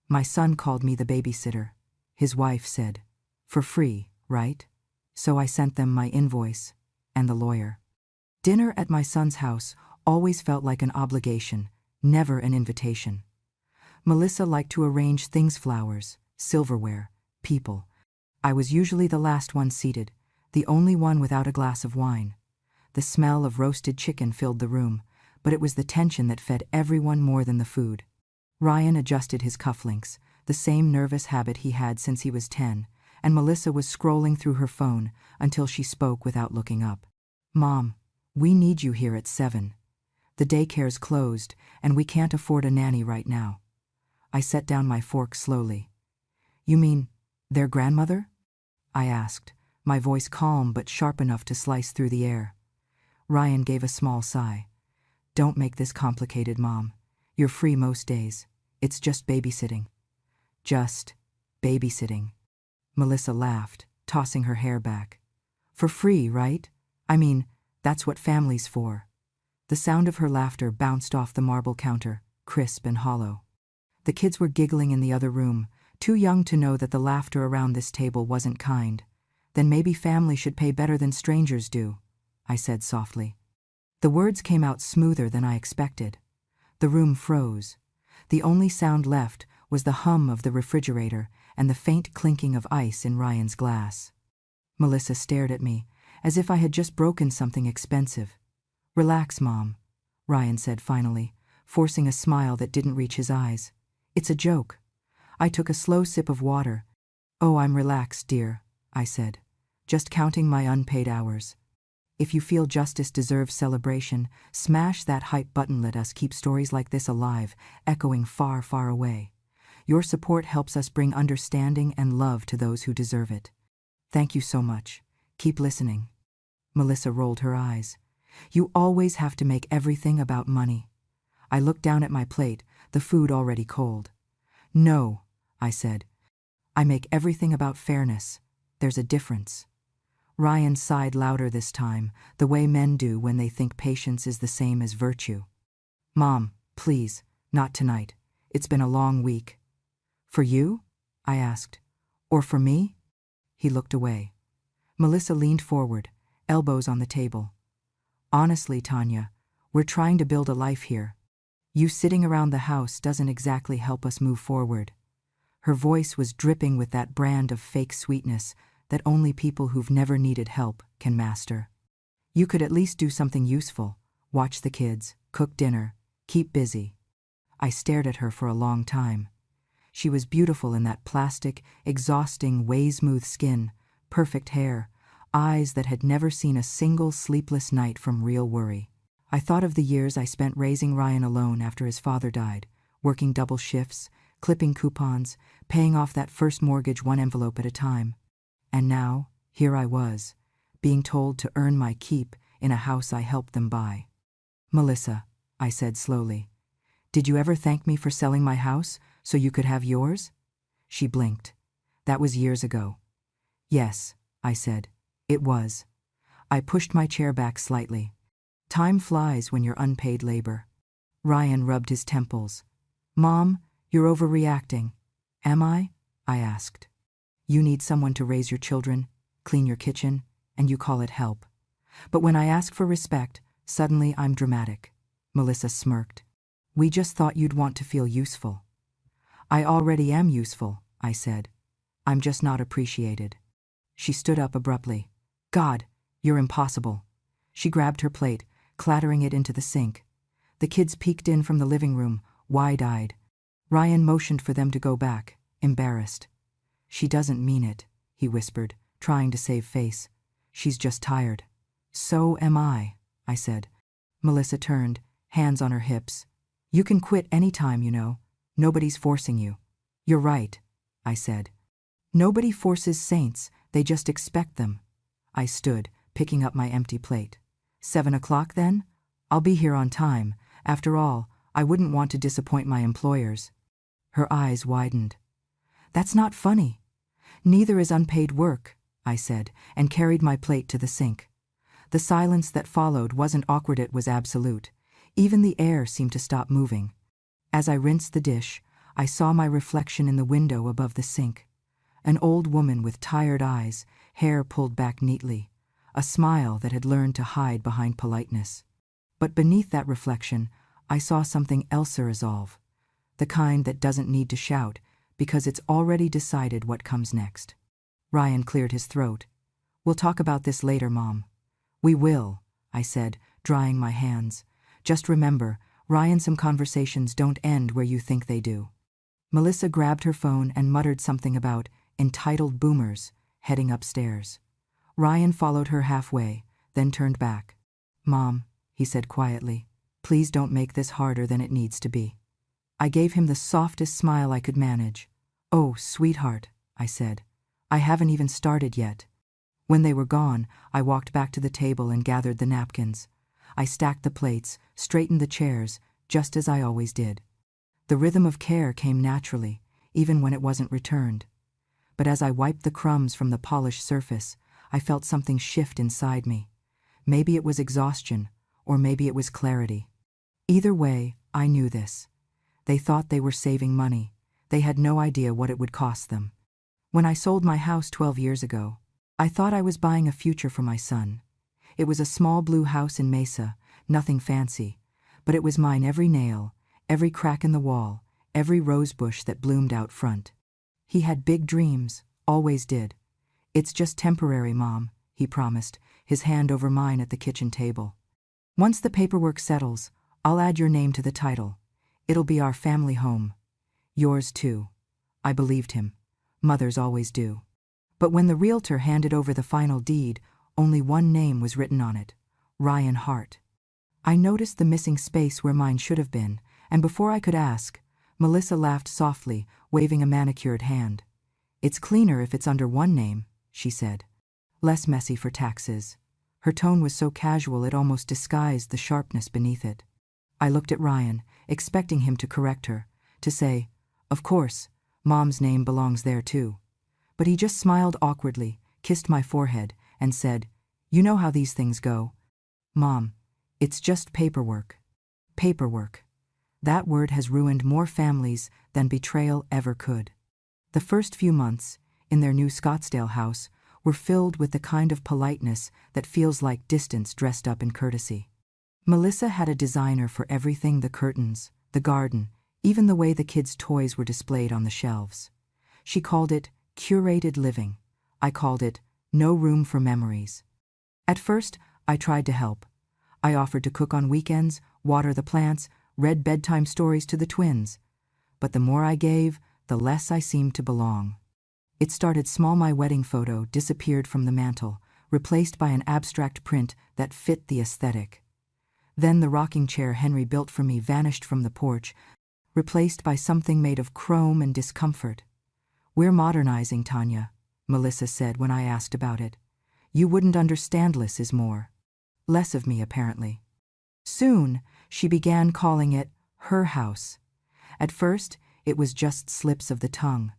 My son called me the babysitter. His wife said, "For free, right?" So I sent them my invoice and the lawyer. Dinner at my son's house always felt like an obligation, never an invitation. Melissa liked to arrange things: flowers, silverware, people. I was usually the last one seated, the only one without a glass of wine. The smell of roasted chicken filled the room, but it was the tension that fed everyone more than the food. Ryan adjusted his cufflinks, the same nervous habit he had since he was 10, and Melissa was scrolling through her phone until she spoke without looking up. "Mom, we need you here at 7. The daycare's closed, and we can't afford a nanny right now." I set down my fork slowly. "You mean their grandmother?" I asked, my voice calm but sharp enough to slice through the air. Ryan gave a small sigh. "Don't make this complicated, Mom. You're free most days. It's just babysitting." "Just babysitting." Melissa laughed, tossing her hair back. "For free, right? I mean, that's what family's for." The sound of her laughter bounced off the marble counter, crisp and hollow. The kids were giggling in the other room, too young to know that the laughter around this table wasn't kind. "Then maybe family should pay better than strangers do," I said softly. The words came out smoother than I expected. The room froze. The only sound left was the hum of the refrigerator and the faint clinking of ice in Ryan's glass. Melissa stared at me, as if I had just broken something expensive. "Relax, Mom," Ryan said finally, forcing a smile that didn't reach his eyes. "It's a joke." I took a slow sip of water. "Oh, I'm relaxed, dear," I said, "just counting my unpaid hours." If you feel justice deserves celebration, smash that hype button. Let us keep stories like this alive, echoing far, far away. Your support helps us bring understanding and love to those who deserve it. Thank you so much. Keep listening. Melissa rolled her eyes. "You always have to make everything about money." I looked down at my plate, the food already cold. "No," I said. "I make everything about fairness. There's a difference." Ryan sighed louder this time, the way men do when they think patience is the same as virtue. "Mom, please, not tonight. It's been a long week." "For you?" I asked. "Or for me?" He looked away. Melissa leaned forward, elbows on the table. "Honestly, Tanya, we're trying to build a life here. You sitting around the house doesn't exactly help us move forward." Her voice was dripping with that brand of fake sweetness that only people who've never needed help can master. "You could at least do something useful. Watch the kids, cook dinner, keep busy." I stared at her for a long time. She was beautiful in that plastic, exhausting, way-smooth skin, perfect hair, eyes that had never seen a single sleepless night from real worry. I thought of the years I spent raising Ryan alone after his father died, working double shifts, clipping coupons, paying off that first mortgage one envelope at a time. And now, here I was, being told to earn my keep in a house I helped them buy. "Melissa," I said slowly, "did you ever thank me for selling my house so you could have yours?" She blinked. "That was years ago." "Yes," I said, "it was." I pushed my chair back slightly. "Time flies when you're unpaid labor." Ryan rubbed his temples. "Mom, you're overreacting." "Am I?" I asked. "You need someone to raise your children, clean your kitchen, and you call it help. But when I ask for respect, suddenly I'm dramatic." Melissa smirked. "We just thought you'd want to feel useful." "I already am useful," I said. "I'm just not appreciated." She stood up abruptly. "God, you're impossible." She grabbed her plate, clattering it into the sink. The kids peeked in from the living room, wide-eyed. Ryan motioned for them to go back, embarrassed. "She doesn't mean it," he whispered, trying to save face. "She's just tired." "So am I," I said. Melissa turned, hands on her hips. "You can quit any time, you know. Nobody's forcing you." "You're right," I said. "Nobody forces saints, they just expect them." I stood, picking up my empty plate. 7 o'clock then? I'll be here on time. After all, I wouldn't want to disappoint my employers." Her eyes widened. "That's not funny." "Neither is unpaid work," I said, and carried my plate to the sink. The silence that followed wasn't awkward, it was absolute. Even the air seemed to stop moving. As I rinsed the dish, I saw my reflection in the window above the sink. An old woman with tired eyes, hair pulled back neatly, a smile that had learned to hide behind politeness. But beneath that reflection, I saw something else resolve, the kind that doesn't need to shout because it's already decided what comes next. Ryan cleared his throat. "We'll talk about this later, Mom." "We will," I said, drying my hands. "Just remember, Ryan, some conversations don't end where you think they do." Melissa grabbed her phone and muttered something about entitled boomers, heading upstairs. Ryan followed her halfway, then turned back. "Mom," he said quietly, "please don't make this harder than it needs to be." I gave him the softest smile I could manage. "Oh, sweetheart," I said. "I haven't even started yet." When they were gone, I walked back to the table and gathered the napkins. I stacked the plates, straightened the chairs, just as I always did. The rhythm of care came naturally, even when it wasn't returned. But as I wiped the crumbs from the polished surface, I felt something shift inside me. Maybe it was exhaustion, or maybe it was clarity. Either way, I knew this. They thought they were saving money. They had no idea what it would cost them. When I sold my house 12 years ago, I thought I was buying a future for my son. It was a small blue house in Mesa, nothing fancy, but it was mine every nail, every crack in the wall, every rose bush that bloomed out front. He had big dreams, always did. "It's just temporary, Mom," he promised, his hand over mine at the kitchen table. "Once the paperwork settles, I'll add your name to the title. It'll be our family home. Yours too." I believed him. Mothers always do. But when the realtor handed over the final deed, only one name was written on it: Ryan Hart. I noticed the missing space where mine should have been, and before I could ask, Melissa laughed softly, waving a manicured hand. "It's cleaner if it's under one name," she said. "Less messy for taxes." Her tone was so casual it almost disguised the sharpness beneath it. I looked at Ryan, expecting him to correct her, to say, "Of course, Mom's name belongs there too." But he just smiled awkwardly, kissed my forehead, and said, "You know how these things go. Mom, it's just paperwork." Paperwork. That word has ruined more families than betrayal ever could. The first few months, in their new Scottsdale house, were filled with the kind of politeness that feels like distance dressed up in courtesy. Melissa had a designer for everything: the curtains, the garden, even the way the kids' toys were displayed on the shelves. She called it curated living. I called it no room for memories. At first, I tried to help. I offered to cook on weekends, water the plants, read bedtime stories to the twins. But the more I gave, the less I seemed to belong. It started small. My wedding photo disappeared from the mantel, replaced by an abstract print that fit the aesthetic. Then the rocking chair Henry built for me vanished from the porch, replaced by something made of chrome and discomfort. "We're modernizing, Tanya," Melissa said when I asked about it. "You wouldn't understand. Less is more." Less of me, apparently. Soon, she began calling it her house. At first, it was just slips of the tongue.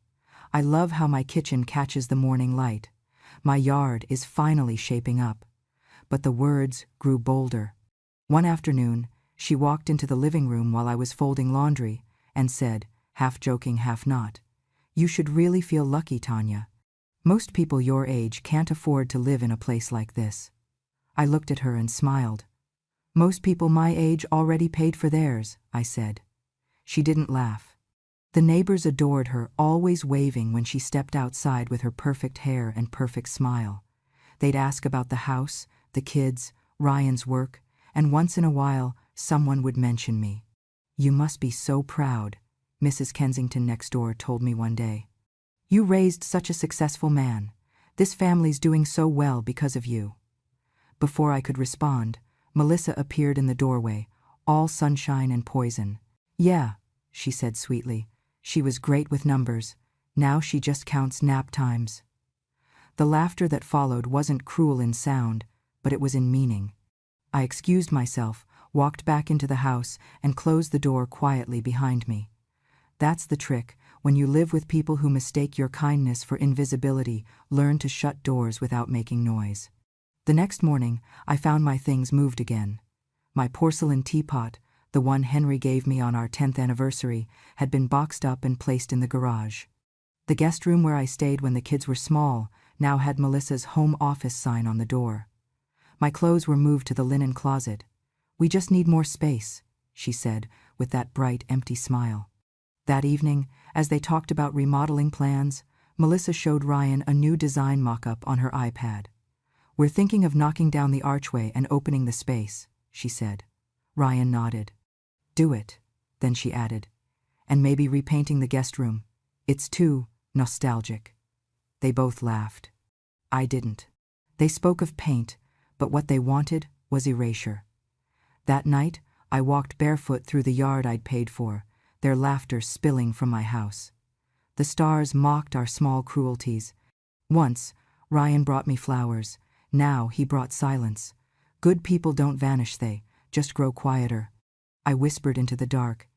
"I love how my kitchen catches the morning light. My yard is finally shaping up." But the words grew bolder. One afternoon, she walked into the living room while I was folding laundry and said, half joking, half not, "You should really feel lucky, Tanya. Most people your age can't afford to live in a place like this." I looked at her and smiled. "Most people my age already paid for theirs," I said. She didn't laugh. The neighbors adored her, always waving when she stepped outside with her perfect hair and perfect smile. They'd ask about the house, the kids, Ryan's work, and once in a while, someone would mention me. "You must be so proud," Mrs. Kensington next door told me one day. "You raised such a successful man. This family's doing so well because of you." Before I could respond, Melissa appeared in the doorway, all sunshine and poison. "Yeah," she said sweetly. "She was great with numbers. Now she just counts nap times." The laughter that followed wasn't cruel in sound, but it was in meaning. I excused myself, walked back into the house, and closed the door quietly behind me. That's the trick. When you live with people who mistake your kindness for invisibility, learn to shut doors without making noise. The next morning, I found my things moved again. My porcelain teapot, the one Henry gave me on our 10th anniversary, had been boxed up and placed in the garage. The guest room where I stayed when the kids were small now had Melissa's home office sign on the door. My clothes were moved to the linen closet. "We just need more space," she said, with that bright, empty smile. That evening, as they talked about remodeling plans, Melissa showed Ryan a new design mock-up on her iPad. "We're thinking of knocking down the archway and opening the space," she said. Ryan nodded. "Do it," then she added. "And maybe repainting the guest room. It's too nostalgic." They both laughed. I didn't. They spoke of paint, but what they wanted was erasure. That night, I walked barefoot through the yard I'd paid for, their laughter spilling from my house. The stars mocked our small cruelties. Once, Ryan brought me flowers. Now he brought silence. Good people don't vanish, they just grow quieter. I whispered into the dark.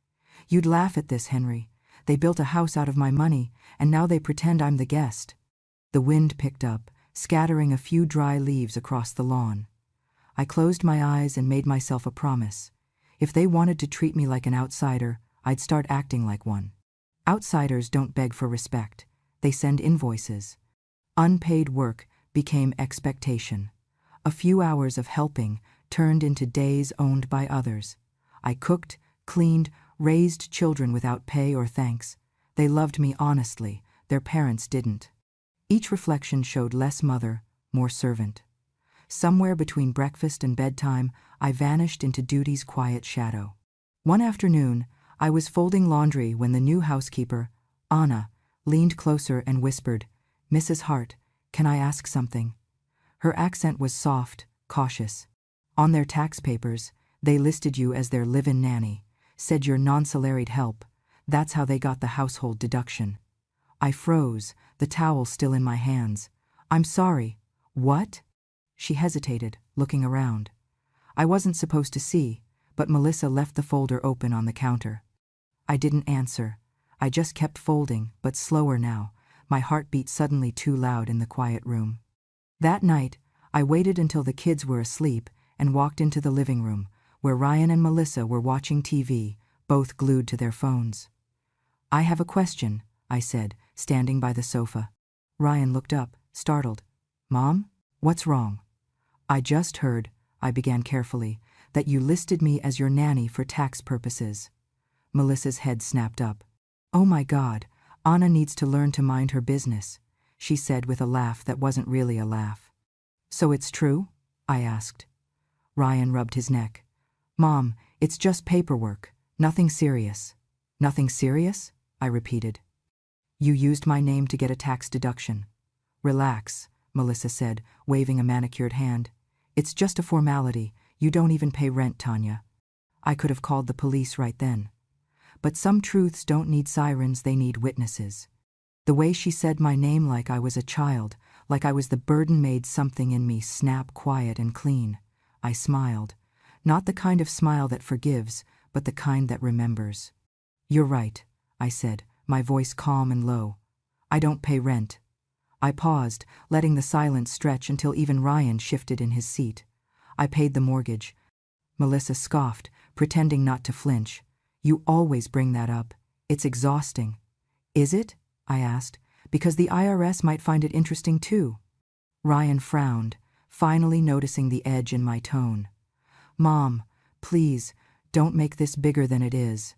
"You'd laugh at this, Henry. They built a house out of my money, and now they pretend I'm the guest." The wind picked up, scattering a few dry leaves across the lawn. I closed my eyes and made myself a promise. If they wanted to treat me like an outsider, I'd start acting like one. Outsiders don't beg for respect. They send invoices. Unpaid work became expectation. A few hours of helping turned into days owned by others. I cooked, cleaned, raised children without pay or thanks. They loved me honestly. Their parents didn't. Each reflection showed less mother, more servant. Somewhere between breakfast and bedtime, I vanished into duty's quiet shadow. One afternoon, I was folding laundry when the new housekeeper, Anna, leaned closer and whispered, "Mrs. Hart, can I ask something?" Her accent was soft, cautious. "On their tax papers, they listed you as their live-in nanny, said you're non-salaried help. That's how they got the household deduction." I froze, the towel still in my hands. "I'm sorry. What?" She hesitated, looking around. I wasn't supposed to see, but Melissa left the folder open on the counter. I didn't answer. I just kept folding, but slower now, my heart beat suddenly too loud in the quiet room. That night, I waited until the kids were asleep and walked into the living room, where Ryan and Melissa were watching TV, both glued to their phones. "I have a question," I said, standing by the sofa. Ryan looked up, startled. "Mom? What's wrong?" "I just heard," I began carefully, "that you listed me as your nanny for tax purposes." Melissa's head snapped up. "Oh my God, Anna needs to learn to mind her business," she said with a laugh that wasn't really a laugh. "So it's true?" I asked. Ryan rubbed his neck. "Mom, it's just paperwork, nothing serious." "Nothing serious?" I repeated. "You used my name to get a tax deduction." "Relax," Melissa said, waving a manicured hand. "It's just a formality. You don't even pay rent, Tanya." I could have called the police right then. But some truths don't need sirens, they need witnesses. The way she said my name like I was a child, like I was the burden, made something in me snap quiet and clean. I smiled. Not the kind of smile that forgives, but the kind that remembers. "You're right," I said, my voice calm and low. "I don't pay rent." I paused, letting the silence stretch until even Ryan shifted in his seat. "I paid the mortgage." Melissa scoffed, pretending not to flinch. "You always bring that up. It's exhausting." "Is it?" I asked, "because the IRS might find it interesting too." Ryan frowned, finally noticing the edge in my tone. "Mom, please, don't make this bigger than it is."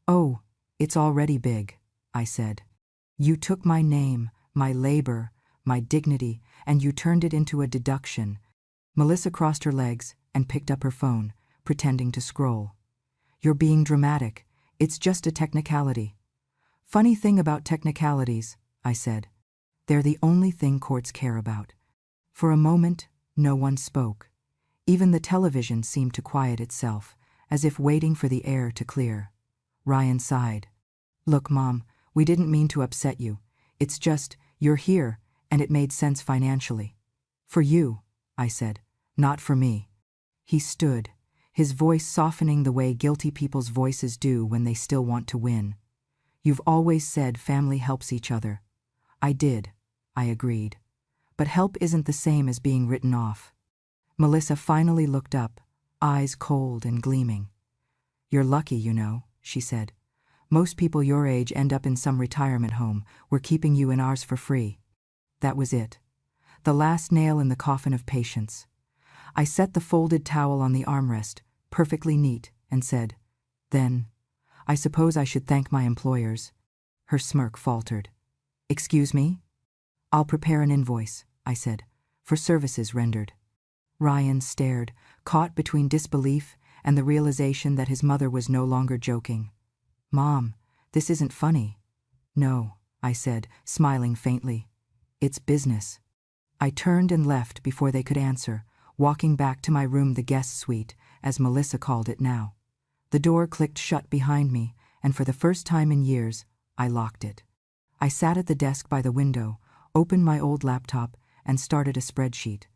"Oh, it's already big," I said. "You took my name, my labor, my dignity, and you turned it into a deduction." Melissa crossed her legs and picked up her phone, pretending to scroll. "You're being dramatic. It's just a technicality." "Funny thing about technicalities," I said. "They're the only thing courts care about." For a moment, no one spoke. Even the television seemed to quiet itself, as if waiting for the air to clear. Ryan sighed. "Look, Mom, we didn't mean to upset you. It's just, you're here, and it made sense financially." "For you," I said, "not for me." He stood, his voice softening the way guilty people's voices do when they still want to win. "You've always said family helps each other." "I did," I agreed. "But help isn't the same as being written off." Melissa finally looked up, eyes cold and gleaming. You're lucky, you know, she said. Most people your age end up in some retirement home. We're keeping you in ours for free. That was it. The last nail in the coffin of patience. I set the folded towel on the armrest, perfectly neat, and said, "Then, I suppose I should thank my employers." Her smirk faltered. "Excuse me?" "I'll prepare an invoice," I said, "for services rendered." Ryan stared, caught between disbelief and the realization that his mother was no longer joking. "Mom, this isn't funny." "No," I said, smiling faintly. "It's business." I turned and left before they could answer, walking back to my room, the guest suite, as Melissa called it now. The door clicked shut behind me, and for the first time in years, I locked it. I sat at the desk by the window, opened my old laptop, and started a spreadsheet.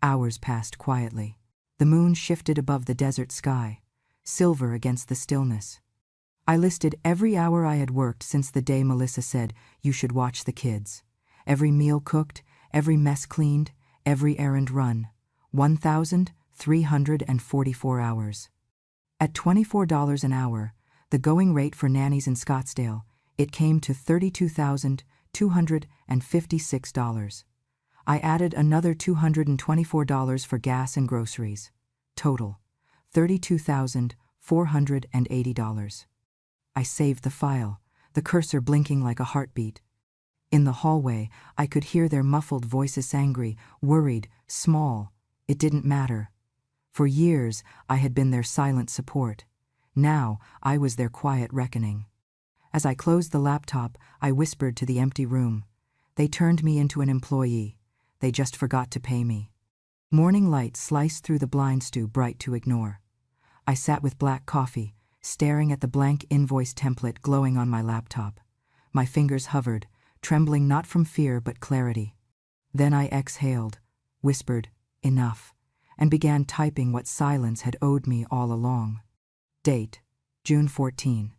Hours passed quietly. The moon shifted above the desert sky, silver against the stillness. I listed every hour I had worked since the day Melissa said, "You should watch the kids." Every meal cooked, every mess cleaned, every errand run. 1,344 hours. At $24 an hour, the going rate for nannies in Scottsdale, it came to $32,256. I added another $224 for gas and groceries. Total, $32,480. I saved the file, the cursor blinking like a heartbeat. In the hallway, I could hear their muffled voices, angry, worried, small. It didn't matter. For years, I had been their silent support. Now, I was their quiet reckoning. As I closed the laptop, I whispered to the empty room. They turned me into an employee. They just forgot to pay me. Morning light sliced through the blinds, too bright to ignore. I sat with black coffee, staring at the blank invoice template glowing on my laptop. My fingers hovered, trembling not from fear but clarity. Then I exhaled, whispered, "Enough," and began typing what silence had owed me all along. Date, June 14.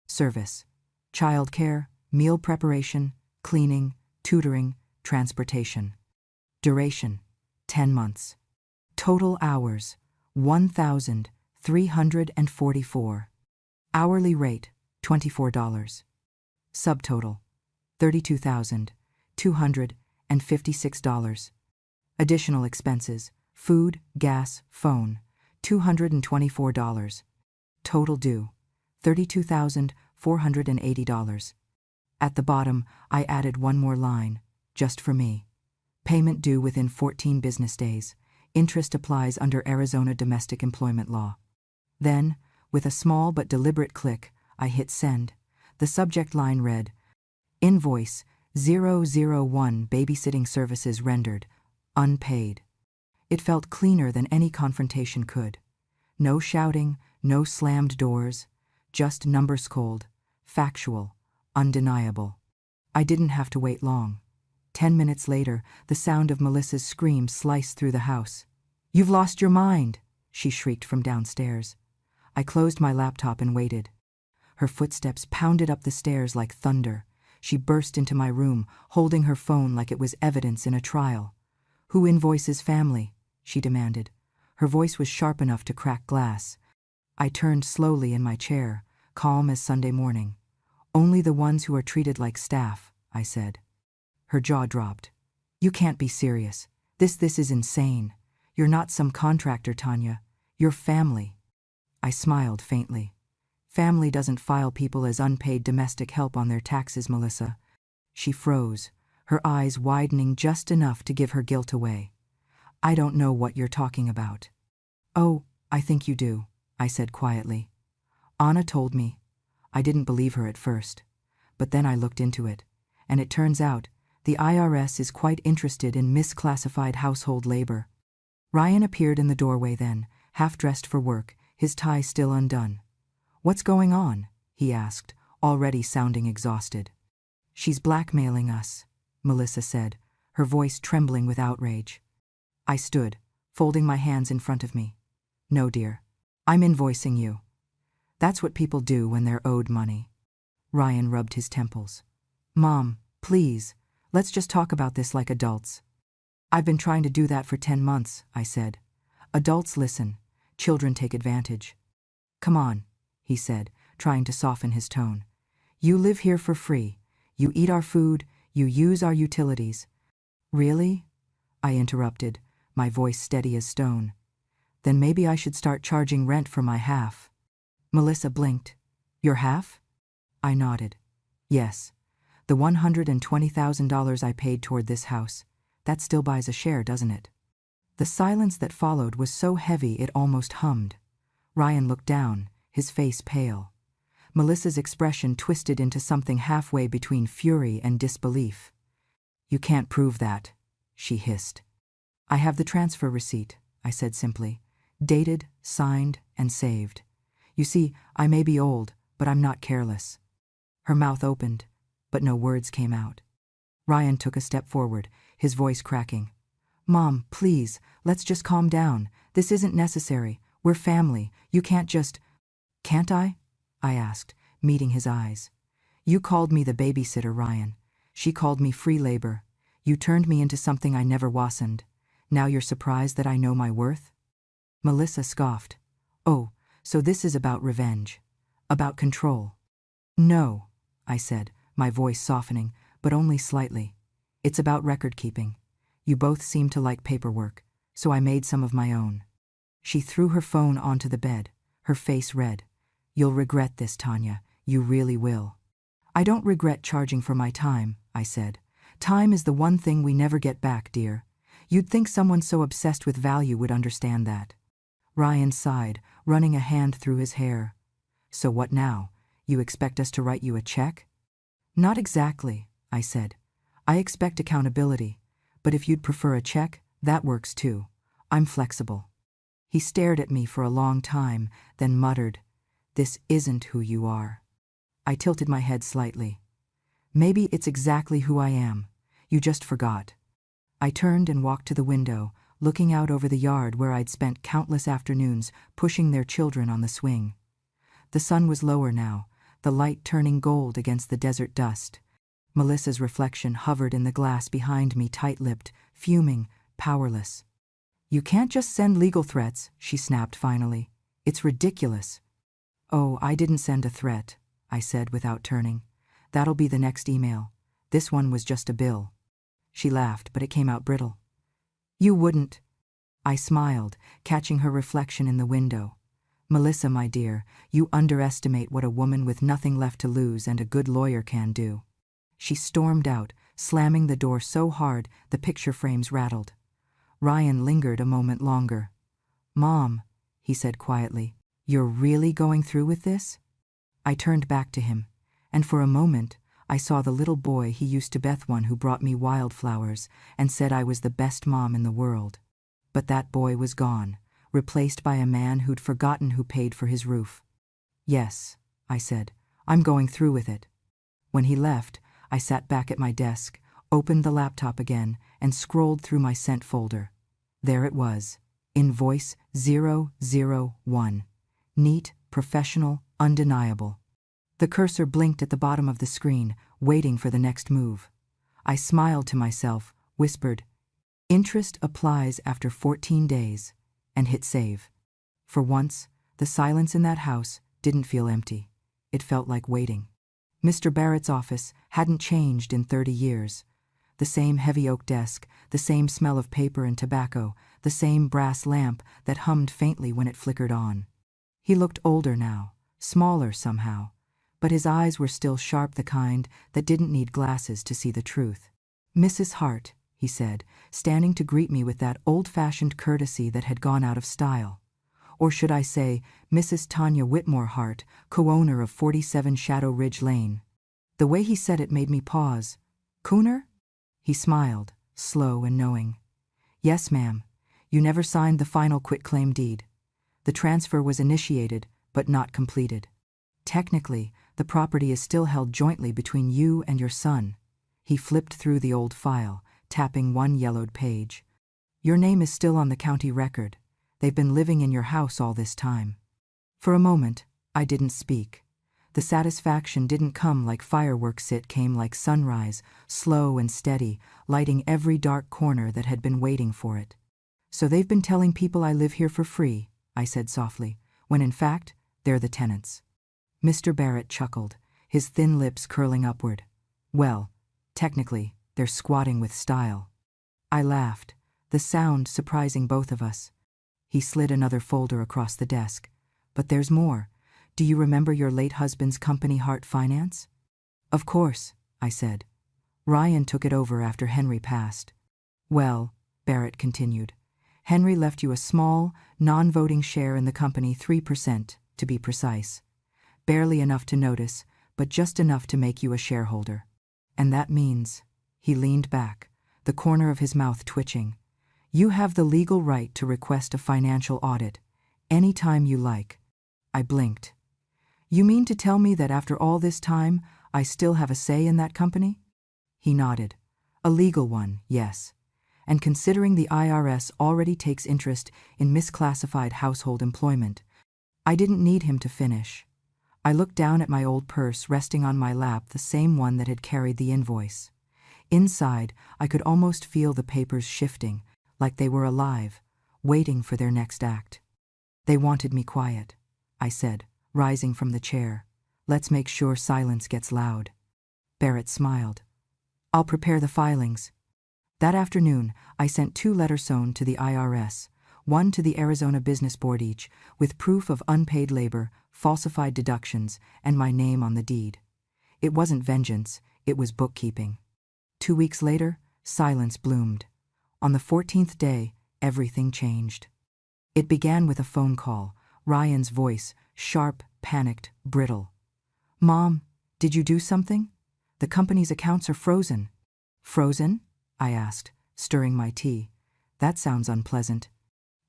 Service, childcare, meal preparation, cleaning, tutoring, transportation. Duration, 10 months. Total hours, 1,344. Hourly rate, $24. Subtotal, $32,256. Additional expenses, food, gas, phone, $224. Total due, $32,480. At the bottom, I added one more line, just for me. Payment due within 14 business days. Interest applies under Arizona domestic employment law. Then, with a small but deliberate click, I hit send. The subject line read, "Invoice 001 babysitting services rendered, unpaid." It felt cleaner than any confrontation could. No shouting, no slammed doors, just numbers cold, factual, undeniable. I didn't have to wait long. 10 minutes later, the sound of Melissa's scream sliced through the house. "You've lost your mind," she shrieked from downstairs. I closed my laptop and waited. Her footsteps pounded up the stairs like thunder. She burst into my room, holding her phone like it was evidence in a trial. "Who invoices family?" she demanded. Her voice was sharp enough to crack glass. I turned slowly in my chair, calm as Sunday morning. "Only the ones who are treated like staff," I said. Her jaw dropped. "You can't be serious. This is insane. You're not some contractor, Tanya. You're family." I smiled faintly. "Family doesn't file people as unpaid domestic help on their taxes, Melissa." She froze, her eyes widening just enough to give her guilt away. "I don't know what you're talking about." "Oh, I think you do," I said quietly. "Anna told me." I didn't believe her at first. But then I looked into it, and it turns out the IRS is quite interested in misclassified household labor. Ryan appeared in the doorway then, half-dressed for work, his tie still undone. "What's going on?" he asked, already sounding exhausted. "She's blackmailing us," Melissa said, her voice trembling with outrage. I stood, folding my hands in front of me. "No, dear. I'm invoicing you. That's what people do when they're owed money." Ryan rubbed his temples. "Mom, please, let's just talk about this like adults." "I've been trying to do that for 10 months, I said. "Adults listen. Children take advantage." "Come on, he said, trying to soften his tone. You live here for free. You eat our food, you use our utilities. Really? I interrupted, my voice steady as stone. Then maybe I should start charging rent for my half. Melissa blinked. Your half? I nodded. Yes. The $120,000 I paid toward this house. That still buys a share, doesn't it? The silence that followed was so heavy it almost hummed. Ryan looked down, his face pale. Melissa's expression twisted into something halfway between fury and disbelief. You can't prove that, she hissed. I have the transfer receipt, I said simply. Dated, signed, and saved. You see, I may be old, but I'm not careless. Her mouth opened, but no words came out. Ryan took a step forward, his voice cracking. Mom, please, let's just calm down. This isn't necessary. We're family. You can't just… Can't I? I asked, meeting his eyes. You called me the babysitter, Ryan. She called me free labor. You turned me into something I never wasn't. Now you're surprised that I know my worth? Melissa scoffed. Oh, so this is about revenge. About control. No, I said, my voice softening, but only slightly. It's about record-keeping. You both seem to like paperwork, so I made some of my own. She threw her phone onto the bed, her face red. You'll regret this, Tanya. You really will. I don't regret charging for my time, I said. Time is the one thing we never get back, dear. You'd think someone so obsessed with value would understand that. Ryan sighed, running a hand through his hair. So what now? You expect us to write you a check? Not exactly, I said. I expect accountability, but if you'd prefer a check, that works too. I'm flexible. He stared at me for a long time, then muttered, This isn't who you are. I tilted my head slightly. Maybe it's exactly who I am. You just forgot. I turned and walked to the window, looking out over the yard where I'd spent countless afternoons pushing their children on the swing. The sun was lower now, the light turning gold against the desert dust. Melissa's reflection hovered in the glass behind me, tight-lipped, fuming, powerless. You can't just send legal threats, she snapped finally. It's ridiculous. Oh, I didn't send a threat, I said without turning. That'll be the next email. This one was just a bill. She laughed, but it came out brittle. You wouldn't. I smiled, catching her reflection in the window. Melissa, my dear, you underestimate what a woman with nothing left to lose and a good lawyer can do. She stormed out, slamming the door so hard the picture frames rattled. Ryan lingered a moment longer. Mom, he said quietly, you're really going through with this? I turned back to him, and for a moment I saw the little boy he used to be, one who brought me wildflowers and said I was the best mom in the world. But that boy was gone, replaced by a man who'd forgotten who paid for his roof. Yes, I said, I'm going through with it. When he left, I sat back at my desk, opened the laptop again, and scrolled through my sent folder. There it was, Invoice 001. Neat, professional, undeniable. The cursor blinked at the bottom of the screen, waiting for the next move. I smiled to myself, whispered, Interest applies after 14 days, and hit save. For once, the silence in that house didn't feel empty. It felt like waiting. Mr. Barrett's office hadn't changed in 30 years. The same heavy oak desk, the same smell of paper and tobacco, the same brass lamp that hummed faintly when it flickered on. He looked older now, smaller somehow, but his eyes were still sharp, the kind that didn't need glasses to see the truth. Mrs. Hart, he said, standing to greet me with that old-fashioned courtesy that had gone out of style. Or should I say, Mrs. Tanya Whitmore Hart, co-owner of 47 Shadow Ridge Lane. The way he said it made me pause. Cooner? He smiled, slow and knowing. Yes, ma'am. You never signed the final quitclaim deed. The transfer was initiated, but not completed. Technically, the property is still held jointly between you and your son. He flipped through the old file, tapping one yellowed page. Your name is still on the county record. They've been living in your house all this time. For a moment, I didn't speak. The satisfaction didn't come like fireworks, it came like sunrise, slow and steady, lighting every dark corner that had been waiting for it. So they've been telling people I live here for free, I said softly, when in fact, they're the tenants. Mr. Barrett chuckled, his thin lips curling upward. Well, technically, they're squatting with style. I laughed, the sound surprising both of us. He slid another folder across the desk. But there's more. Do you remember your late husband's company, Hart Finance? Of course, I said. Ryan took it over after Henry passed. Well, Barrett continued, Henry left you a small, non-voting share in the company, 3%, to be precise. Barely enough to notice, but just enough to make you a shareholder. And that means, he leaned back, the corner of his mouth twitching, you have the legal right to request a financial audit, any time you like. I blinked. You mean to tell me that after all this time, I still have a say in that company? He nodded. A legal one, yes. And considering the IRS already takes interest in misclassified household employment, I didn't need him to finish. I looked down at my old purse resting on my lap, the same one that had carried the invoice. Inside, I could almost feel the papers shifting, like they were alive, waiting for their next act. They wanted me quiet, I said, rising from the chair. Let's make sure silence gets loud. Barrett smiled. I'll prepare the filings. That afternoon, I sent 2 letters sewn to the IRS, one to the Arizona Business Board each, with proof of unpaid labor, falsified deductions, and my name on the deed. It wasn't vengeance, it was bookkeeping. 2 weeks later, silence bloomed. On the 14th day, everything changed. It began with a phone call, Ryan's voice, sharp, panicked, brittle. Mom, did you do something? The company's accounts are frozen. Frozen? I asked, stirring my tea. That sounds unpleasant.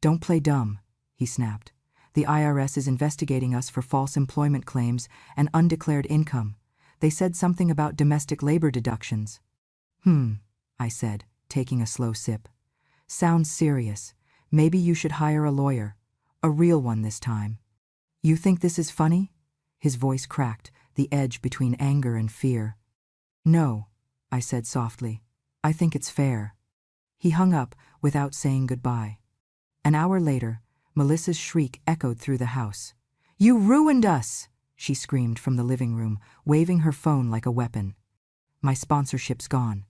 Don't play dumb, he snapped. The IRS is investigating us for false employment claims and undeclared income. They said something about domestic labor deductions. I said, taking a slow sip. Sounds serious. Maybe you should hire a lawyer. A real one this time. You think this is funny? His voice cracked, the edge between anger and fear. No, I said softly. I think it's fair. He hung up without saying goodbye. An hour later, Melissa's shriek echoed through the house. You ruined us! She screamed from the living room, waving her phone like a weapon. My sponsorship's gone.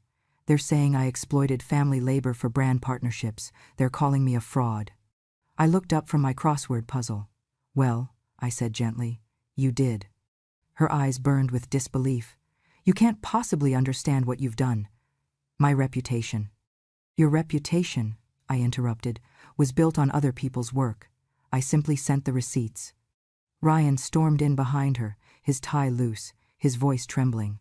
They're saying I exploited family labor for brand partnerships. They're calling me a fraud. I looked up from my crossword puzzle. Well, I said gently, you did. Her eyes burned with disbelief. You can't possibly understand what you've done. My reputation. Your reputation, I interrupted, was built on other people's work. I simply sent the receipts. Ryan stormed in behind her, his tie loose, his voice trembling.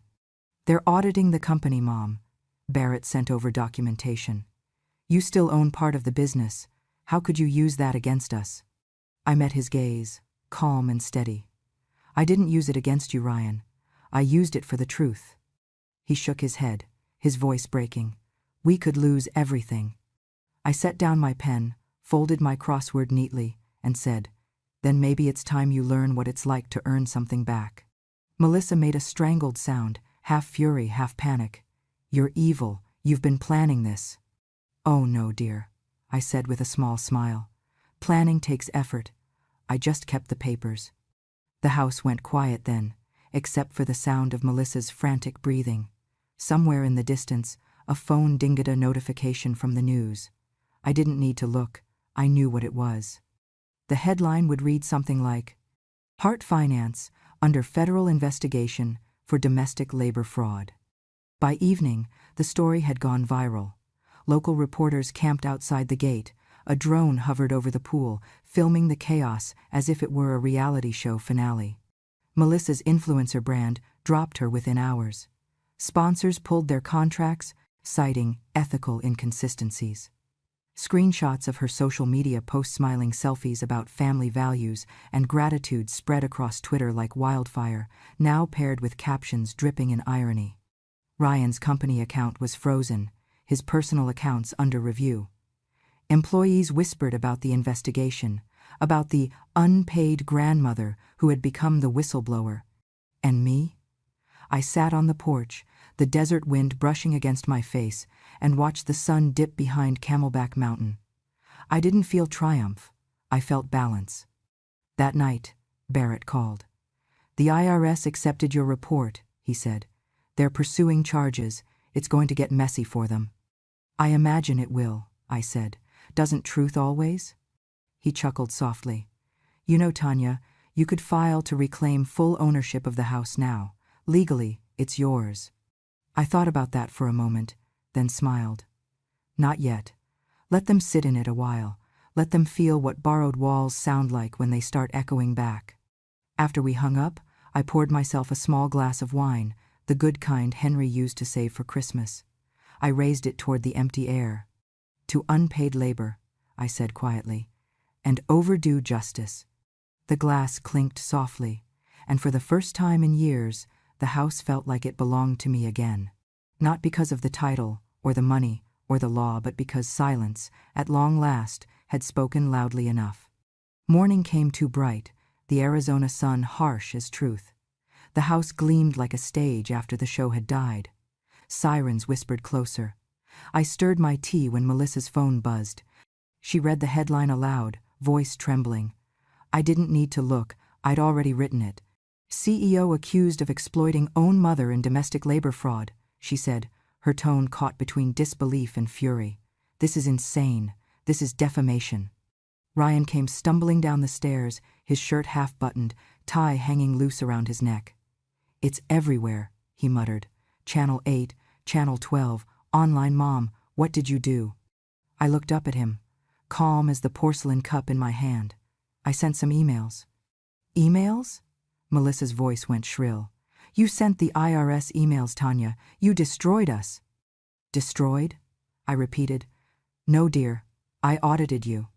They're auditing the company, Mom. Barrett sent over documentation. You still own part of the business. How could you use that against us? I met his gaze, calm and steady. I didn't use it against you, Ryan. I used it for the truth. He shook his head, his voice breaking. We could lose everything. I set down my pen, folded my crossword neatly, and said, then maybe it's time you learn what it's like to earn something back. Melissa made a strangled sound, half fury, half panic. You're evil. You've been planning this. Oh no, dear, I said with a small smile. Planning takes effort. I just kept the papers. The house went quiet then, except for the sound of Melissa's frantic breathing. Somewhere in the distance, a phone dinged a notification from the news. I didn't need to look. I knew what it was. The headline would read something like, Hart Finance under federal investigation for domestic labor fraud. By evening, the story had gone viral. Local reporters camped outside the gate. A drone hovered over the pool, filming the chaos as if it were a reality show finale. Melissa's influencer brand dropped her within hours. Sponsors pulled their contracts, citing ethical inconsistencies. Screenshots of her social media posts, smiling selfies about family values and gratitude spread across Twitter like wildfire, now paired with captions dripping in irony. Ryan's company account was frozen, his personal accounts under review. Employees whispered about the investigation, about the unpaid grandmother who had become the whistleblower. And me? I sat on the porch, the desert wind brushing against my face, and watched the sun dip behind Camelback Mountain. I didn't feel triumph. I felt balance. That night, Barrett called. "The IRS accepted your report," he said. "They're pursuing charges. It's going to get messy for them." "I imagine it will," I said. "Doesn't truth always?" He chuckled softly. "You know, Tanya, you could file to reclaim full ownership of the house now. Legally, it's yours." I thought about that for a moment, then smiled. "Not yet. Let them sit in it a while. Let them feel what borrowed walls sound like when they start echoing back." After we hung up, I poured myself a small glass of wine, the good kind Henry used to save for Christmas. I raised it toward the empty air. "To unpaid labor," I said quietly, "and overdue justice." The glass clinked softly, and for the first time in years, the house felt like it belonged to me again. Not because of the title, or the money, or the law, but because silence, at long last, had spoken loudly enough. Morning came too bright, the Arizona sun harsh as truth. The house gleamed like a stage after the show had died. Sirens whispered closer. I stirred my tea when Melissa's phone buzzed. She read the headline aloud, voice trembling. I didn't need to look, I'd already written it. "CEO accused of exploiting own mother in domestic labor fraud," she said, her tone caught between disbelief and fury. "This is insane. This is defamation." Ryan came stumbling down the stairs, his shirt half-buttoned, tie hanging loose around his neck. "It's everywhere," he muttered. "Channel 8, Channel 12, Online Mom, what did you do?" I looked up at him, calm as the porcelain cup in my hand. "I sent some emails." "Emails?" Melissa's voice went shrill. "You sent the IRS emails, Tanya. You destroyed us." "Destroyed?" I repeated. "No, dear. I audited you."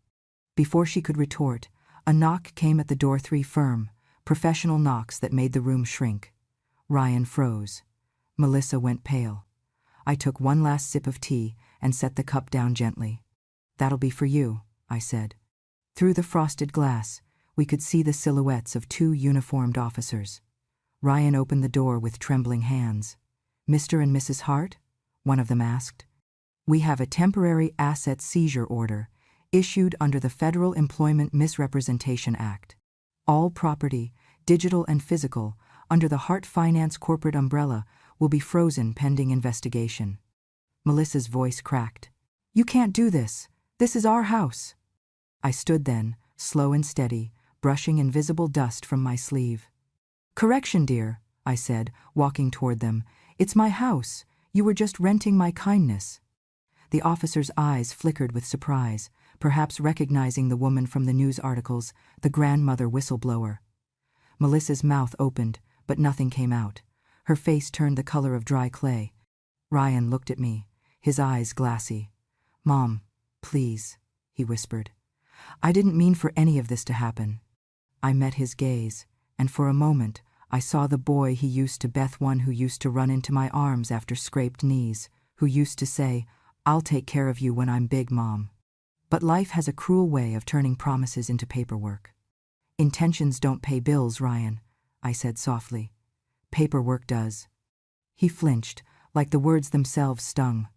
Before she could retort, a knock came at the door, 3 firm, professional knocks that made the room shrink. Ryan froze. Melissa went pale. I took one last sip of tea and set the cup down gently. "That'll be for you," I said. Through the frosted glass, we could see the silhouettes of 2 uniformed officers. Ryan opened the door with trembling hands. "Mr. and Mrs. Hart?" one of them asked. "We have a temporary asset seizure order issued under the Federal Employment Misrepresentation Act. All property, digital and physical, under the Hart Finance corporate umbrella will be frozen pending investigation." Melissa's voice cracked. "You can't do this. This is our house." I stood then, slow and steady, brushing invisible dust from my sleeve. "Correction, dear," I said, walking toward them. "It's my house. You were just renting my kindness." The officer's eyes flickered with surprise, perhaps recognizing the woman from the news articles, the grandmother whistleblower. Melissa's mouth opened, but nothing came out. Her face turned the color of dry clay. Ryan looked at me, his eyes glassy. "Mom, please," he whispered. "I didn't mean for any of this to happen." I met his gaze, and for a moment I saw the boy he used to Beth, one who used to run into my arms after scraped knees, who used to say, "I'll take care of you when I'm big, Mom." But life has a cruel way of turning promises into paperwork. "Intentions don't pay bills, Ryan," I said softly. "Paperwork does." He flinched, like the words themselves stung.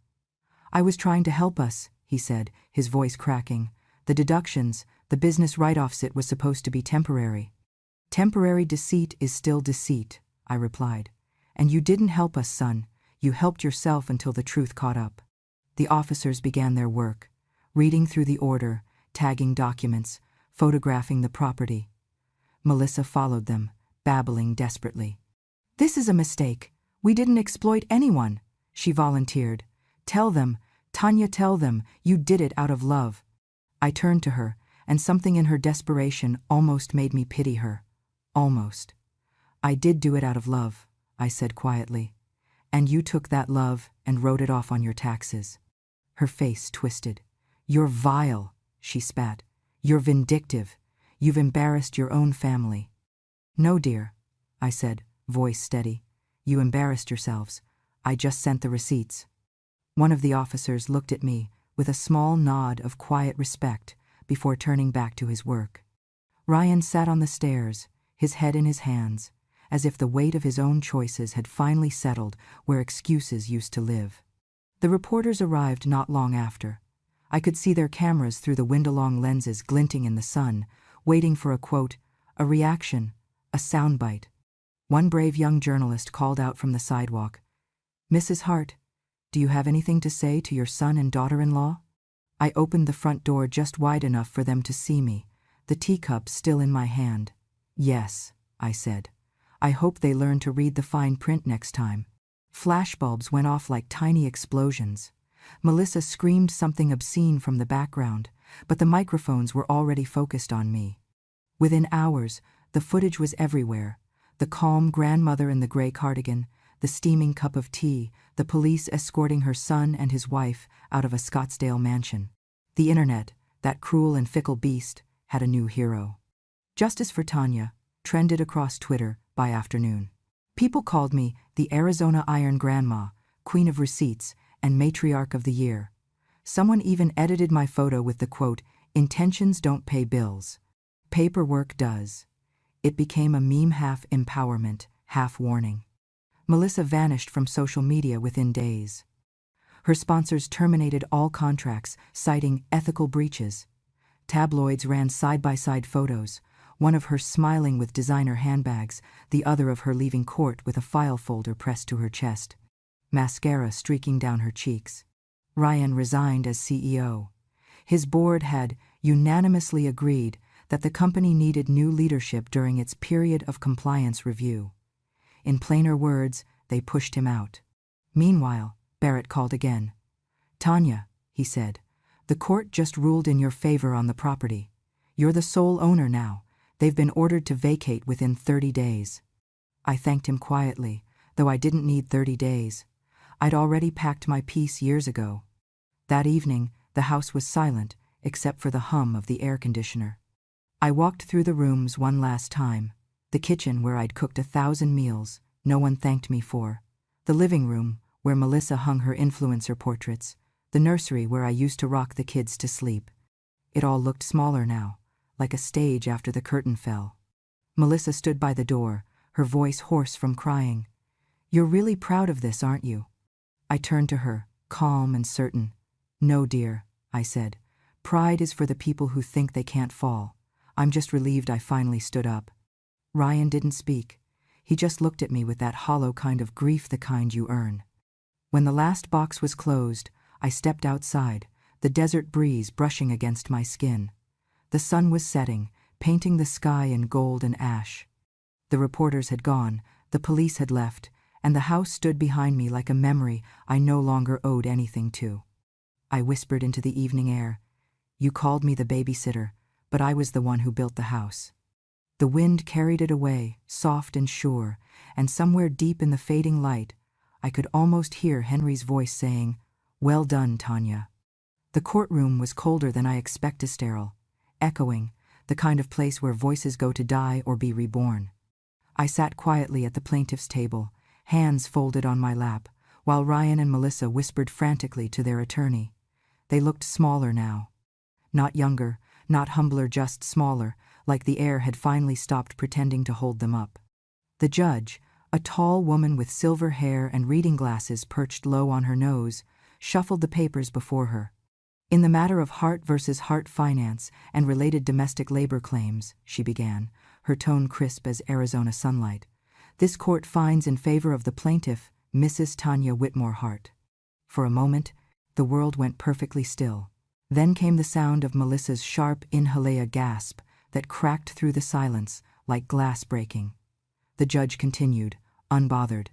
"I was trying to help us," he said, his voice cracking. "The deductions, the business write-offs, it was supposed to be temporary." "Temporary deceit is still deceit," I replied. "And you didn't help us, son. You helped yourself until the truth caught up." The officers began their work, reading through the order, tagging documents, photographing the property. Melissa followed them, babbling desperately. "This is a mistake. We didn't exploit anyone," she volunteered. "Tell them, Tanya, tell them, you did it out of love." I turned to her, and something in her desperation almost made me pity her. Almost. "I did do it out of love," I said quietly. "And you took that love and wrote it off on your taxes." Her face twisted. "You're vile," she spat. "You're vindictive. You've embarrassed your own family." "No, dear," I said, voice steady. "You embarrassed yourselves. I just sent the receipts." One of the officers looked at me with a small nod of quiet respect before turning back to his work. Ryan sat on the stairs, his head in his hands, as if the weight of his own choices had finally settled where excuses used to live. The reporters arrived not long after. I could see their cameras through the window-long lenses glinting in the sun, waiting for a quote, a reaction, a soundbite. One brave young journalist called out from the sidewalk, "Mrs. Hart, do you have anything to say to your son and daughter-in-law?" I opened the front door just wide enough for them to see me, the teacup still in my hand. "Yes," I said. "I hope they learn to read the fine print next time." Flashbulbs went off like tiny explosions. Melissa screamed something obscene from the background, but the microphones were already focused on me. Within hours, the footage was everywhere. The calm grandmother in the gray cardigan, the steaming cup of tea, the police escorting her son and his wife out of a Scottsdale mansion. The internet, that cruel and fickle beast, had a new hero. "Justice for Tanya" trended across Twitter by afternoon. People called me the Arizona Iron Grandma, Queen of Receipts, and Matriarch of the Year. Someone even edited my photo with the quote, "Intentions don't pay bills. Paperwork does." It became a meme, half empowerment, half warning. Melissa vanished from social media within days. Her sponsors terminated all contracts, citing ethical breaches. Tabloids ran side-by-side photos, one of her smiling with designer handbags, the other of her leaving court with a file folder pressed to her chest, mascara streaking down her cheeks. Ryan resigned as CEO. His board had unanimously agreed that the company needed new leadership during its period of compliance review. In plainer words, they pushed him out. Meanwhile, Barrett called again. "Tanya," he said, "the court just ruled in your favor on the property. You're the sole owner now. They've been ordered to vacate within 30 days. I thanked him quietly, though I didn't need 30 days. I'd already packed my piece years ago. That evening, the house was silent, except for the hum of the air conditioner. I walked through the rooms one last time. The kitchen where I'd cooked 1,000 meals, no one thanked me for. The living room, where Melissa hung her influencer portraits. The nursery where I used to rock the kids to sleep. It all looked smaller now, like a stage after the curtain fell. Melissa stood by the door, her voice hoarse from crying. "You're really proud of this, aren't you?" I turned to her, calm and certain. "No, dear," I said. "Pride is for the people who think they can't fall. I'm just relieved I finally stood up." Ryan didn't speak. He just looked at me with that hollow kind of grief, the kind you earn. When the last box was closed, I stepped outside, the desert breeze brushing against my skin. The sun was setting, painting the sky in gold and ash. The reporters had gone, the police had left, and the house stood behind me like a memory I no longer owed anything to. I whispered into the evening air, "You called me the babysitter, but I was the one who built the house." The wind carried it away, soft and sure, and somewhere deep in the fading light, I could almost hear Henry's voice saying, "Well done, Tanya." The courtroom was colder than I expected, sterile, echoing, the kind of place where voices go to die or be reborn. I sat quietly at the plaintiff's table, hands folded on my lap, while Ryan and Melissa whispered frantically to their attorney. They looked smaller now. Not younger, not humbler, just smaller, like the air had finally stopped pretending to hold them up. The judge, a tall woman with silver hair and reading glasses perched low on her nose, shuffled the papers before her. "In the matter of Hart versus Hart Finance and related domestic labor claims," she began, her tone crisp as Arizona sunlight, "this court finds in favor of the plaintiff, Mrs. Tanya Whitmore Hart." For a moment, the world went perfectly still. Then came the sound of Melissa's sharp inhalea gasp that cracked through the silence like glass breaking. The judge continued, unbothered.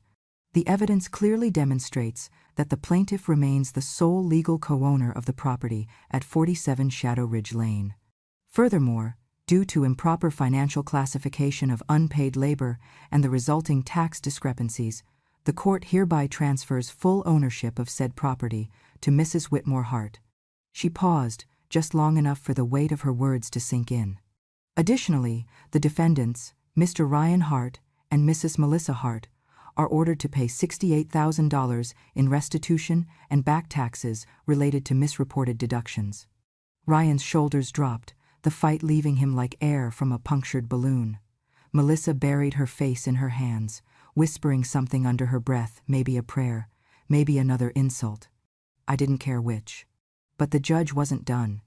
"The evidence clearly demonstrates that the plaintiff remains the sole legal co-owner of the property at 47 Shadow Ridge Lane. Furthermore, due to improper financial classification of unpaid labor and the resulting tax discrepancies, the court hereby transfers full ownership of said property to Mrs. Whitmore Hart." She paused, just long enough for the weight of her words to sink in. Additionally, the defendants, Mr. Ryan Hart and Mrs. Melissa Hart, are ordered to pay $68,000 in restitution and back taxes related to misreported deductions. Ryan's shoulders dropped, the fight leaving him like air from a punctured balloon. Melissa buried her face in her hands, whispering something under her breath, maybe a prayer, maybe another insult. I didn't care which. But the judge wasn't done.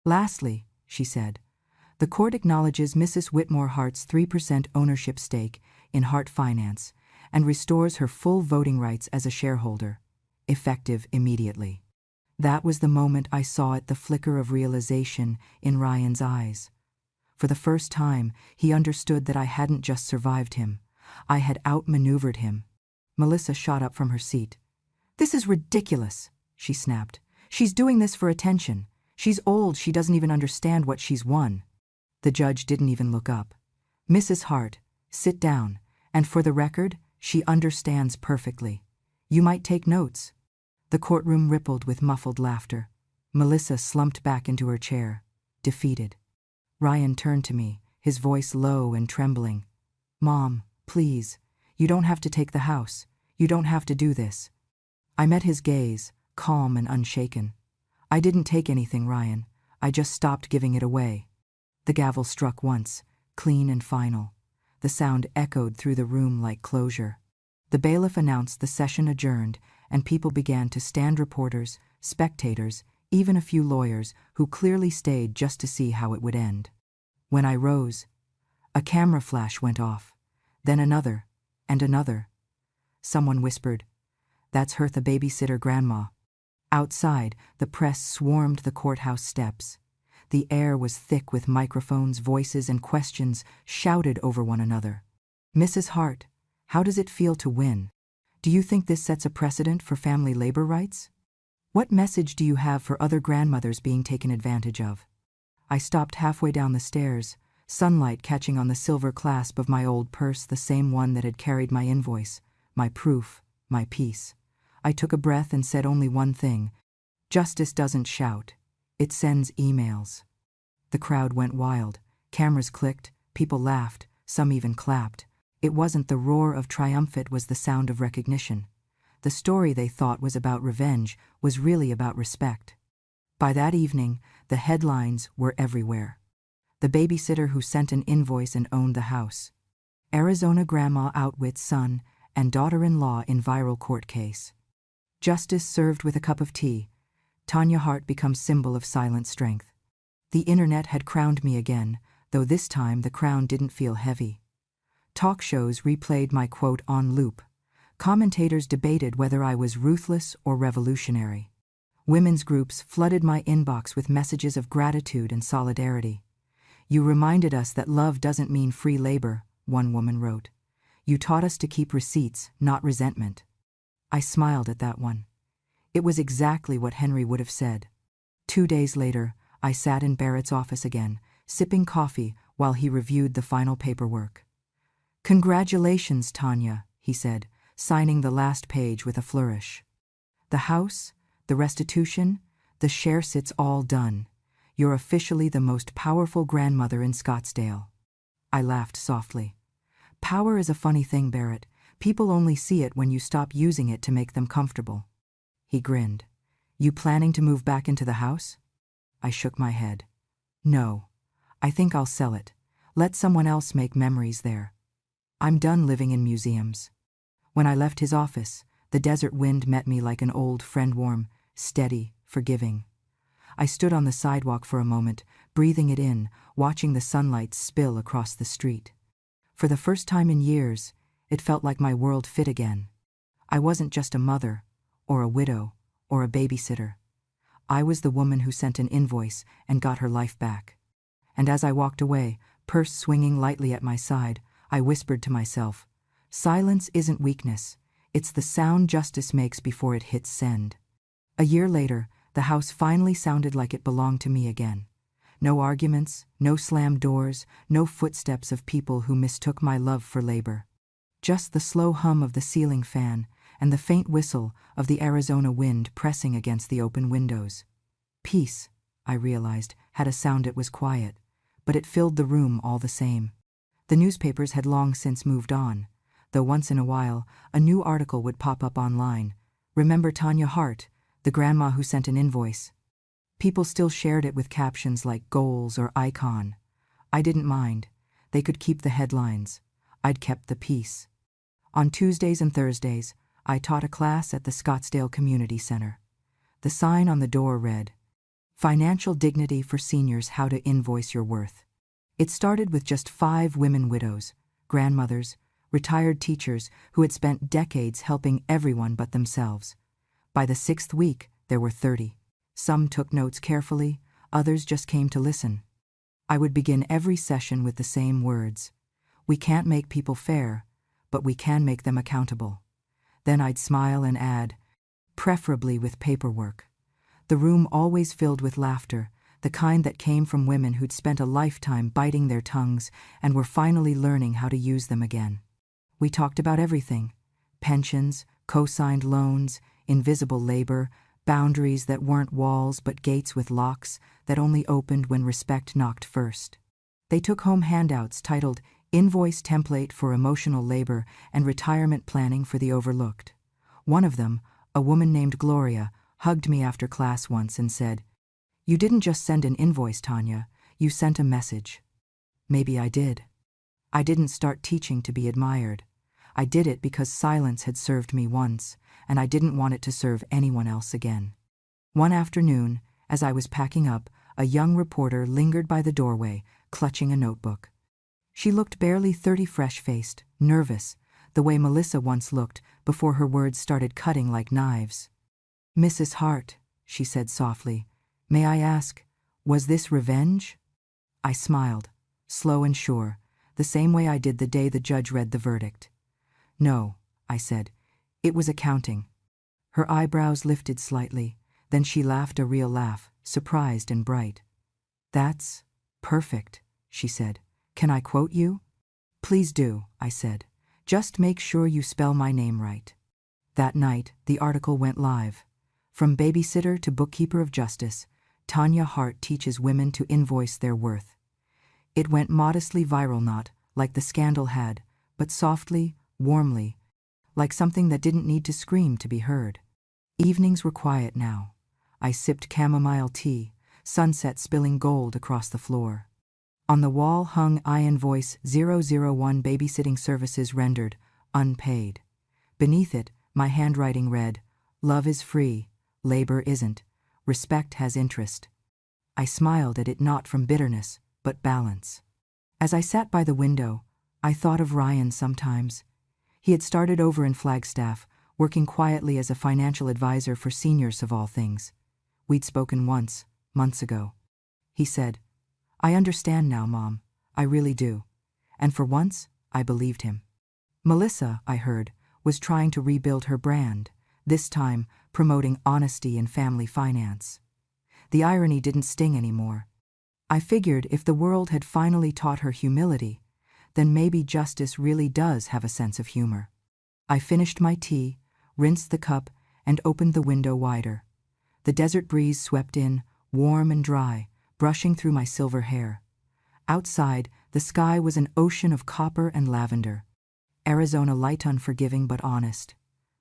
"Lastly," she said, "the court acknowledges Mrs. Whitmore Hart's 3% ownership stake in Hart Finance and restores her full voting rights as a shareholder, effective immediately. That was the moment I saw the flicker of realization in Ryan's eyes. For the first time, he understood that I hadn't just survived him. I had outmaneuvered him. Melissa shot up from her seat. "This is ridiculous," she snapped. "She's doing this for attention. She's old, she doesn't even understand what she's won." The judge didn't even look up. "Mrs. Hart, sit down, and for the record, she understands perfectly. You might take notes." The courtroom rippled with muffled laughter. Melissa slumped back into her chair, defeated. Ryan turned to me, his voice low and trembling. "Mom, please, you don't have to take the house. You don't have to do this." I met his gaze, calm and unshaken. "I didn't take anything, Ryan. I just stopped giving it away." The gavel struck once, clean and final. The sound echoed through the room like closure. The bailiff announced the session adjourned, and people began to stand, reporters, spectators, even a few lawyers who clearly stayed just to see how it would end. When I rose, a camera flash went off, then another, and another. Someone whispered, "That's Hertha Babysitter Grandma." Outside, the press swarmed the courthouse steps. The air was thick with microphones, voices, and questions shouted over one another. "Mrs. Hart, how does it feel to win? Do you think this sets a precedent for family labor rights? What message do you have for other grandmothers being taken advantage of?" I stopped halfway down the stairs, sunlight catching on the silver clasp of my old purse, the same one that had carried my invoice, my proof, my peace. I took a breath and said only one thing: "Justice doesn't shout, it sends emails." The crowd went wild. Cameras clicked, people laughed, some even clapped. It wasn't the roar of triumph, it was the sound of recognition. The story they thought was about revenge was really about respect. By that evening, the headlines were everywhere. The babysitter who sent an invoice and owned the house. Arizona grandma outwits son and daughter-in-law in viral court case. Justice served with a cup of tea. Tanya Hart becomes symbol of silent strength. The internet had crowned me again, though this time the crown didn't feel heavy. Talk shows replayed my quote on loop. Commentators debated whether I was ruthless or revolutionary. Women's groups flooded my inbox with messages of gratitude and solidarity. "You reminded us that love doesn't mean free labor," one woman wrote. "You taught us to keep receipts, not resentment." I smiled at that one. It was exactly what Henry would have said. 2 days later, I sat in Barrett's office again, sipping coffee while he reviewed the final paperwork. "Congratulations, Tanya," he said, signing the last page with a flourish. "The house, the restitution, the share, it's all done. You're officially the most powerful grandmother in Scottsdale." I laughed softly. "Power is a funny thing, Barrett. People only see it when you stop using it to make them comfortable." He grinned. "You planning to move back into the house?" I shook my head. "No. I think I'll sell it. Let someone else make memories there. I'm done living in museums." When I left his office, the desert wind met me like an old friend, warm, steady, forgiving. I stood on the sidewalk for a moment, breathing it in, watching the sunlight spill across the street. For the first time in years, it felt like my world fit again. I wasn't just a mother, or a widow, or a babysitter. I was the woman who sent an invoice and got her life back. And as I walked away, purse swinging lightly at my side, I whispered to myself, "Silence isn't weakness. It's the sound justice makes before it hits send." A year later, the house finally sounded like it belonged to me again. No arguments, no slammed doors, no footsteps of people who mistook my love for labor. Just the slow hum of the ceiling fan and the faint whistle of the Arizona wind pressing against the open windows. Peace, I realized, had a sound. It was quiet, but it filled the room all the same. The newspapers had long since moved on, though once in a while a new article would pop up online. "Remember Tanya Hart, the grandma who sent an invoice?" People still shared it with captions like goals or icon. I didn't mind. They could keep the headlines. I'd kept the peace. On Tuesdays and Thursdays, I taught a class at the Scottsdale Community Center. The sign on the door read, "Financial Dignity for Seniors, How to Invoice Your Worth." It started with just 5 women widows, grandmothers, retired teachers who had spent decades helping everyone but themselves. By the 6th week, there were 30. Some took notes carefully, others just came to listen. I would begin every session with the same words. We can't make people fair, but we can make them accountable. Then I'd smile and add, preferably with paperwork. The room always filled with laughter, the kind that came from women who'd spent a lifetime biting their tongues and were finally learning how to use them again. We talked about everything: pensions, co-signed loans, invisible labor, boundaries that weren't walls but gates with locks that only opened when respect knocked first. They took home handouts titled Invoice Template for Emotional Labor and Retirement Planning for the Overlooked. One of them, a woman named Gloria, hugged me after class once and said, "You didn't just send an invoice, Tanya, you sent a message." Maybe I did. I didn't start teaching to be admired. I did it because silence had served me once, and I didn't want it to serve anyone else again. One afternoon, as I was packing up, a young reporter lingered by the doorway, clutching a notebook. She looked barely 30, fresh-faced, nervous, the way Melissa once looked before her words started cutting like knives. "Mrs. Hart," she said softly, "may I ask, was this revenge?" I smiled, slow and sure, the same way I did the day the judge read the verdict. "No," I said, "it was accounting." Her eyebrows lifted slightly, then she laughed a real laugh, surprised and bright. "That's perfect," she said. "Can I quote you?" "Please do," I said. "Just make sure you spell my name right." That night, the article went live. From Babysitter to Bookkeeper of Justice, Tanya Hart teaches women to invoice their worth. It went modestly viral, not like the scandal had, but softly, warmly, like something that didn't need to scream to be heard. Evenings were quiet now. I sipped chamomile tea, sunset spilling gold across the floor. On the wall hung I invoice 001 babysitting services rendered, unpaid. Beneath it, my handwriting read, "Love is free, labor isn't, respect has interest." I smiled at it, not from bitterness, but balance. As I sat by the window, I thought of Ryan sometimes. He had started over in Flagstaff, working quietly as a financial advisor for seniors of all things. We'd spoken once, months ago. He said, "I understand now, Mom. I really do." And for once, I believed him. Melissa, I heard, was trying to rebuild her brand, this time promoting honesty in family finance. The irony didn't sting anymore. I figured if the world had finally taught her humility, then maybe justice really does have a sense of humor. I finished my tea, rinsed the cup, and opened the window wider. The desert breeze swept in, warm and dry, brushing through my silver hair. Outside, the sky was an ocean of copper and lavender. Arizona light, unforgiving but honest.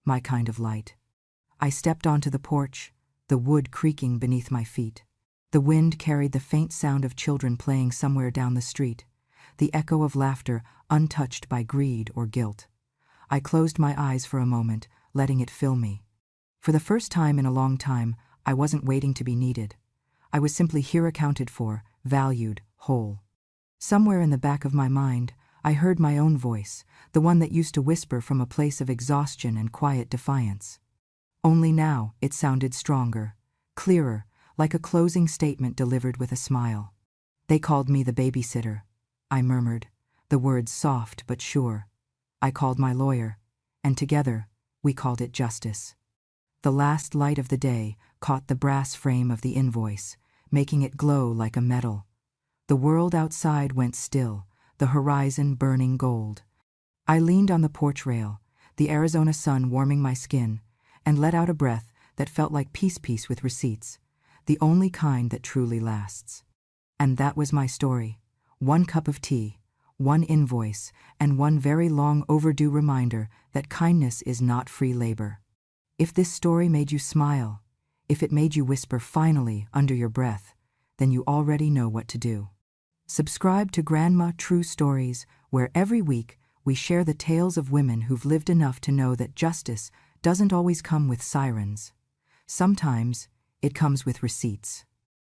My kind of light. I stepped onto the porch, the wood creaking beneath my feet. The wind carried the faint sound of children playing somewhere down the street, the echo of laughter untouched by greed or guilt. I closed my eyes for a moment, letting it fill me. For the first time in a long time, I wasn't waiting to be needed. I was simply here, accounted for, valued, whole. Somewhere in the back of my mind, I heard my own voice, the one that used to whisper from a place of exhaustion and quiet defiance. Only now it sounded stronger, clearer, like a closing statement delivered with a smile. "They called me the babysitter," I murmured, the words soft but sure. I called my lawyer, and together we called it justice. The last light of the day caught the brass frame of the invoice, making it glow like a medal. The world outside went still, the horizon burning gold. I leaned on the porch rail, the Arizona sun warming my skin, and let out a breath that felt like peace with receipts, the only kind that truly lasts. And that was my story. One cup of tea, one invoice, and one very long overdue reminder that kindness is not free labor. If this story made you smile, if it made you whisper finally under your breath, then you already know what to do. Subscribe to Grandma True Stories, where every week we share the tales of women who've lived enough to know that justice doesn't always come with sirens. Sometimes it comes with receipts.